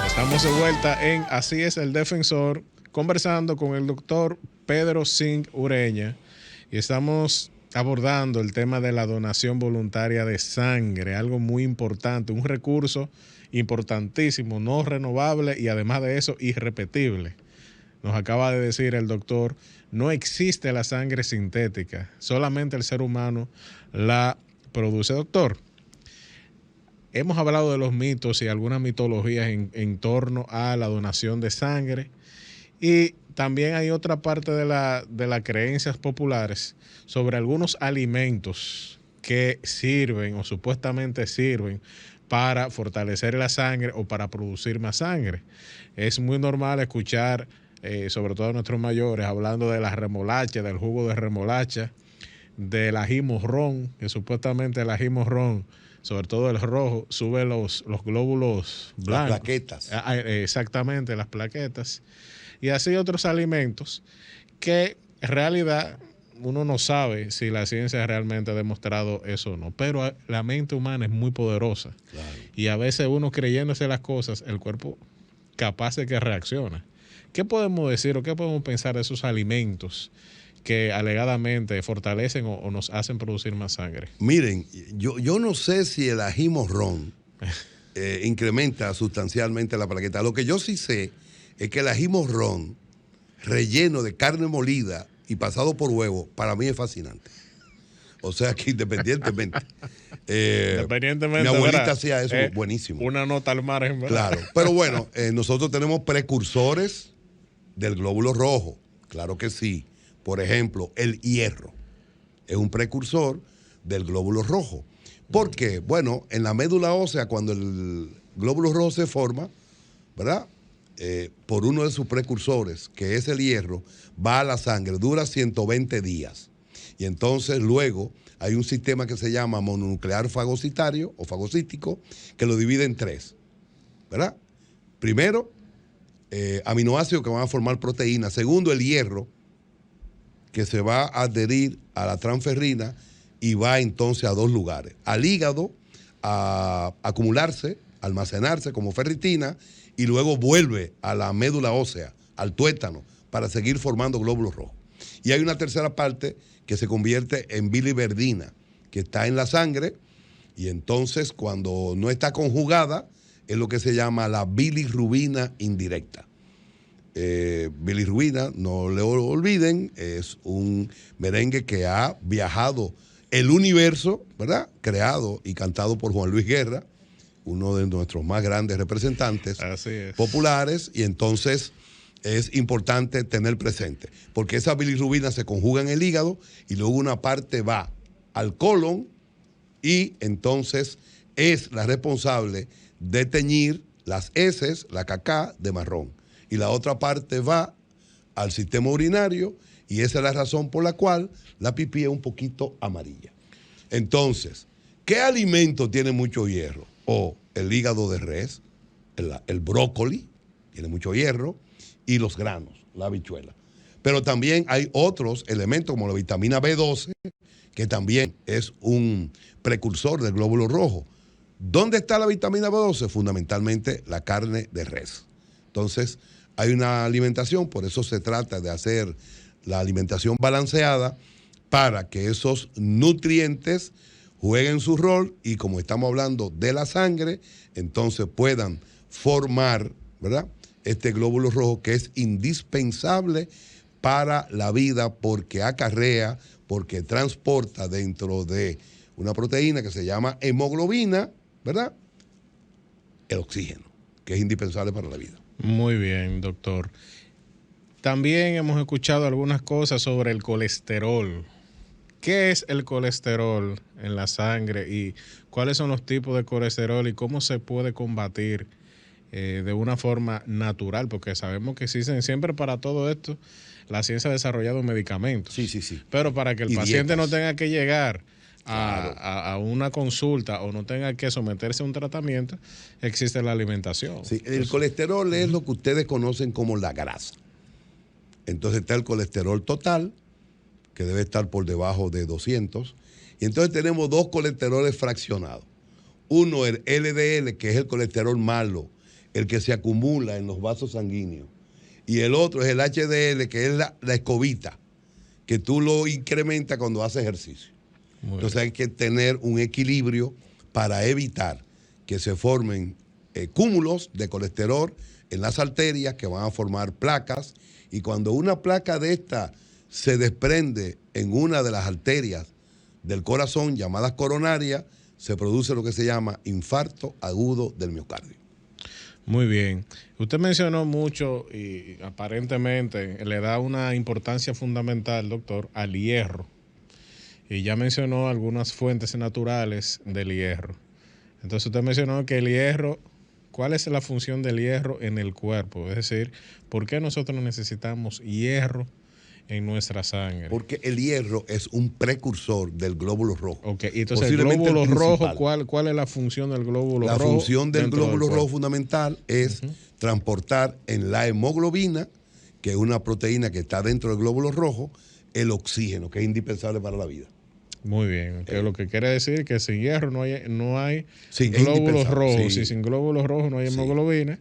Estamos de vuelta en Así es el Defensor, conversando con el doctor Pedro Singh Ureña, y estamos abordando el tema de la donación voluntaria de sangre, algo muy importante, un recurso importantísimo, no renovable y además de eso irrepetible. Nos acaba de decir el doctor, no existe la sangre sintética, solamente el ser humano la produce. Doctor, hemos hablado de los mitos y algunas mitologías en torno a la donación de sangre, y también hay otra parte de las creencias populares sobre algunos alimentos que sirven o supuestamente sirven para fortalecer la sangre o para producir más sangre. Es muy normal escuchar, sobre todo a nuestros mayores, hablando de la remolacha, del jugo de remolacha, del ají morrón, que supuestamente el ají morrón, sobre todo el rojo, sube los glóbulos blancos. Las plaquetas. Exactamente, las plaquetas. Y así otros alimentos que en realidad uno no sabe si la ciencia realmente ha demostrado eso o no, pero la mente humana es muy poderosa. Claro. Y a veces uno creyéndose las cosas, el cuerpo capaz de que reacciona. ¿Qué podemos decir o qué podemos pensar de esos alimentos que alegadamente fortalecen o nos hacen producir más sangre? Miren, yo no sé si el ají morrón incrementa sustancialmente la plaqueta. Lo que yo sí sé es que el ají morrón relleno de carne molida y pasado por huevo, para mí es fascinante. O sea que independientemente. Independientemente, mi abuelita ¿verdad? hacía eso, buenísimo. Una nota al margen, ¿verdad? Claro, pero bueno, nosotros tenemos precursores del glóbulo rojo, claro que sí. Por ejemplo, el hierro es un precursor del glóbulo rojo. ¿Por qué? Bueno, en la médula ósea, cuando el glóbulo rojo se forma, ¿verdad? Por uno de sus precursores, que es el hierro, va a la sangre, dura 120 días. Y entonces luego hay un sistema que se llama mononuclear fagocitario o fagocítico, que lo divide en tres, ¿verdad? Primero, aminoácidos que van a formar proteínas. Segundo, el hierro, que se va a adherir a la transferrina y va entonces a dos lugares. Al hígado, a acumularse, almacenarse como ferritina, y luego vuelve a la médula ósea, al tuétano, para seguir formando glóbulos rojos. Y hay una tercera parte que se convierte en biliverdina, que está en la sangre, y entonces cuando no está conjugada, es lo que se llama la bilirrubina indirecta. Bilirrubina, no le olviden, es un merengue que ha viajado el universo, ¿verdad? Creado y cantado por Juan Luis Guerra, uno de nuestros más grandes representantes populares, y entonces es importante tener presente, porque esa bilirrubina se conjuga en el hígado y luego una parte va al colon y entonces es la responsable de teñir las heces, la cacá, de marrón. Y la otra parte va al sistema urinario y esa es la razón por la cual la pipí es un poquito amarilla. Entonces, ¿qué alimento tiene mucho hierro? El hígado de res, el brócoli, tiene mucho hierro, y los granos, la habichuela. Pero también hay otros elementos como la vitamina B12, que también es un precursor del glóbulo rojo. ¿Dónde está la vitamina B12? Fundamentalmente la carne de res. Entonces, hay una alimentación, por eso se trata de hacer la alimentación balanceada para que esos nutrientes jueguen su rol y como estamos hablando de la sangre, entonces puedan formar, ¿verdad?, este glóbulo rojo que es indispensable para la vida porque acarrea, porque transporta dentro de una proteína que se llama hemoglobina, ¿verdad?, el oxígeno, que es indispensable para la vida. Muy bien, doctor. También hemos escuchado algunas cosas sobre el colesterol. ¿Qué es el colesterol en la sangre y cuáles son los tipos de colesterol y cómo se puede combatir de una forma natural? Porque sabemos que existen siempre para todo esto, la ciencia ha desarrollado medicamentos. Sí. Pero para que el paciente no tenga que llegar a una consulta o no tenga que someterse a un tratamiento, existe la alimentación. Sí, el colesterol es lo que ustedes conocen como la grasa. Entonces está el colesterol total, que debe estar por debajo de 200. Y entonces tenemos dos colesteroles fraccionados. Uno, el LDL, que es el colesterol malo, el que se acumula en los vasos sanguíneos. Y el otro es el HDL, que es la escobita, que tú lo incrementas cuando haces ejercicio. Entonces hay que tener un equilibrio para evitar que se formen cúmulos de colesterol en las arterias que van a formar placas. Y cuando una placa de esta se desprende en una de las arterias del corazón, llamadas coronarias, se produce lo que se llama infarto agudo del miocardio. Muy bien. Usted mencionó mucho y aparentemente le da una importancia fundamental, doctor, al hierro. Y ya mencionó algunas fuentes naturales del hierro. Entonces usted mencionó que el hierro, ¿cuál es la función del hierro en el cuerpo? Es decir, ¿por qué nosotros necesitamos hierro en nuestra sangre? Porque el hierro es un precursor del glóbulo rojo. Ok, y entonces el glóbulo rojo, ¿cuál es la función del glóbulo rojo? La función del glóbulo rojo fundamental es transportar en la hemoglobina, que es una proteína que está dentro del glóbulo rojo, el oxígeno, que es indispensable para la vida. Muy bien, que lo que quiere decir que sin hierro no hay glóbulos rojos, y sin glóbulos rojos no hay hemoglobina,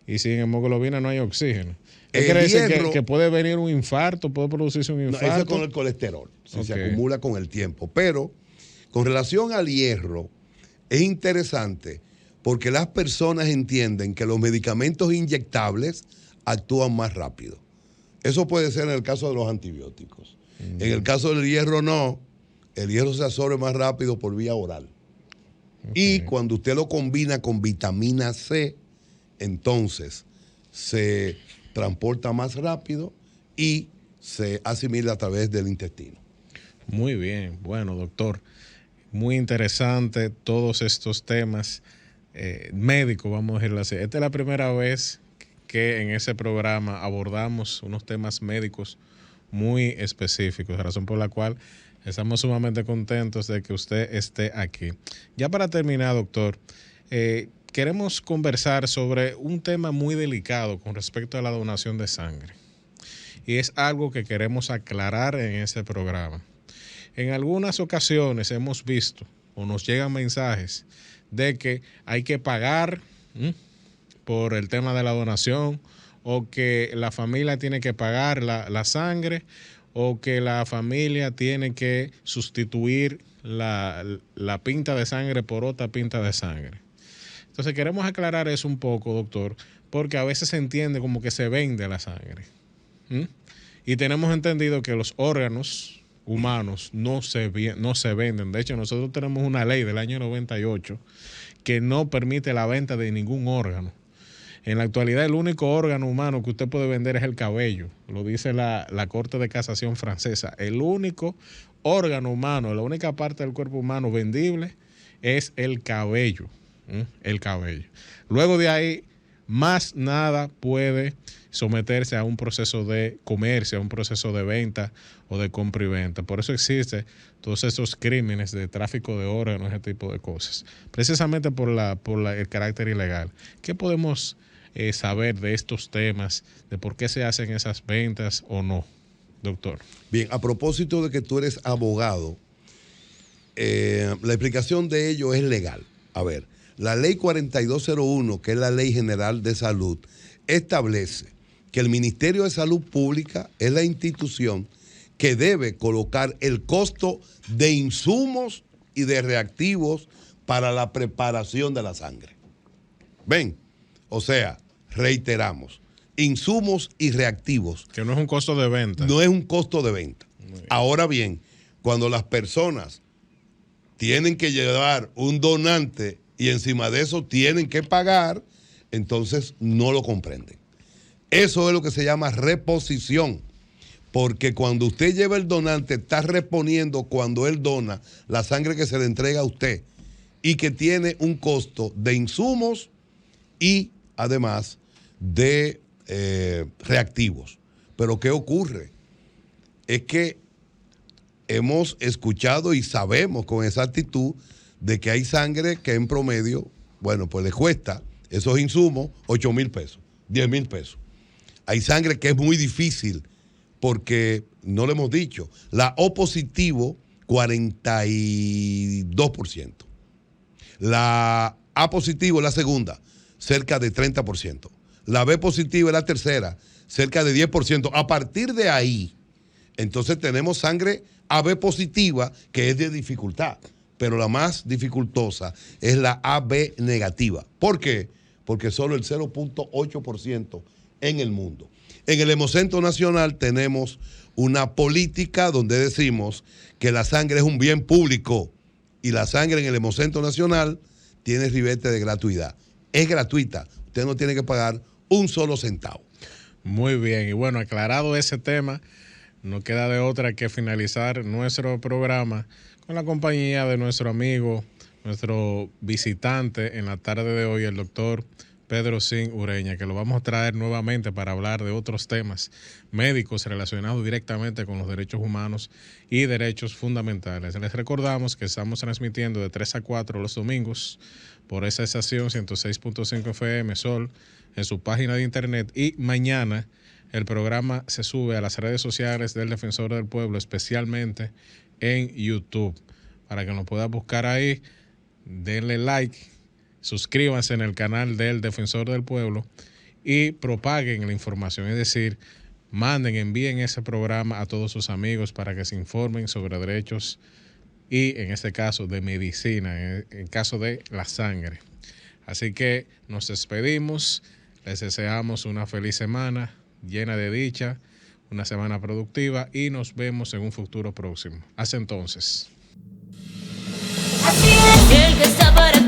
y sin hemoglobina no hay oxígeno. ¿Qué quiere decir? Que puede venir un infarto, puede producirse un infarto. No, eso es con el colesterol, si se acumula con el tiempo. Pero con relación al hierro, es interesante porque las personas entienden que los medicamentos inyectables actúan más rápido. Eso puede ser en el caso de los antibióticos. En el caso del hierro no. el hierro se absorbe más rápido por vía oral. Okay. Y cuando usted lo combina con vitamina C, entonces se transporta más rápido y se asimila a través del intestino. Muy bien, bueno, doctor, muy interesante todos estos temas médicos, vamos a decirlo así. Esta es la primera vez que en ese programa abordamos unos temas médicos muy específicos, razón por la cual estamos sumamente contentos de que usted esté aquí. Ya para terminar, doctor, queremos conversar sobre un tema muy delicado con respecto a la donación de sangre. Y es algo que queremos aclarar en este programa. En algunas ocasiones hemos visto o nos llegan mensajes de que hay que pagar por el tema de la donación, o que la familia tiene que pagar la sangre, o que la familia tiene que sustituir la pinta de sangre por otra pinta de sangre. Entonces queremos aclarar eso un poco, doctor, porque a veces se entiende como que se vende la sangre. Y tenemos entendido que los órganos humanos no se venden. De hecho, nosotros tenemos una ley del año 98 que no permite la venta de ningún órgano. En la actualidad, el único órgano humano que usted puede vender es el cabello. Lo dice la Corte de Casación francesa. El único órgano humano, la única parte del cuerpo humano vendible es el cabello. El cabello. Luego de ahí, más nada puede someterse a un proceso de comercio, a un proceso de venta o de compra y venta. Por eso existen todos esos crímenes de tráfico de órganos, ese tipo de cosas. Precisamente por el carácter ilegal. ¿Qué podemos saber de estos temas, de por qué se hacen esas ventas o no, doctor? Bien, a propósito de que tú eres abogado, la explicación de ello es legal. A ver, la ley 4201, que es la Ley General de Salud, establece que el Ministerio de Salud Pública es la institución que debe colocar el costo de insumos y de reactivos para la preparación de la sangre. ¿Ven? O sea, reiteramos, insumos y reactivos. Que no es un costo de venta. No es un costo de venta. Ahora bien, cuando las personas tienen que llevar un donante y encima de eso tienen que pagar, entonces no lo comprenden. Eso es lo que se llama reposición, porque cuando usted lleva el donante, está reponiendo cuando él dona la sangre que se le entrega a usted y que tiene un costo de insumos y además de reactivos. Pero ¿qué ocurre? Es que hemos escuchado y sabemos con exactitud de que hay sangre que en promedio, bueno, pues le cuesta esos insumos 8,000 pesos, 10,000 pesos. Hay sangre que es muy difícil porque, no lo hemos dicho, la O positivo, 42%. La A positivo es la segunda, cerca de 30%. La B positiva es la tercera, cerca de 10%. A partir de ahí, entonces tenemos sangre AB positiva, que es de dificultad, pero la más dificultosa es la AB negativa. ¿Por qué? Porque solo el 0.8% en el mundo. En el Hemocentro Nacional tenemos una política donde decimos que la sangre es un bien público y la sangre en el Hemocentro Nacional tiene ribete de gratuidad. Es gratuita, usted no tiene que pagar un solo centavo. Muy bien, y bueno, aclarado ese tema, no queda de otra que finalizar nuestro programa con la compañía de nuestro amigo, nuestro visitante en la tarde de hoy, el doctor Pedro Sin Ureña, que lo vamos a traer nuevamente para hablar de otros temas médicos relacionados directamente con los derechos humanos y derechos fundamentales. Les recordamos que estamos transmitiendo de 3 a 4 los domingos por esa estación 106.5 FM Sol en su página de internet, y mañana el programa se sube a las redes sociales del Defensor del Pueblo, especialmente en YouTube, para que nos pueda buscar ahí. Denle like, suscríbanse en el canal del Defensor del Pueblo y propaguen la información, es decir, envíen ese programa a todos sus amigos para que se informen sobre derechos y, en este caso, de medicina, en el caso de la sangre. Así que nos despedimos, les deseamos una feliz semana llena de dicha, una semana productiva, y nos vemos en un futuro próximo. Hasta entonces. desaparece.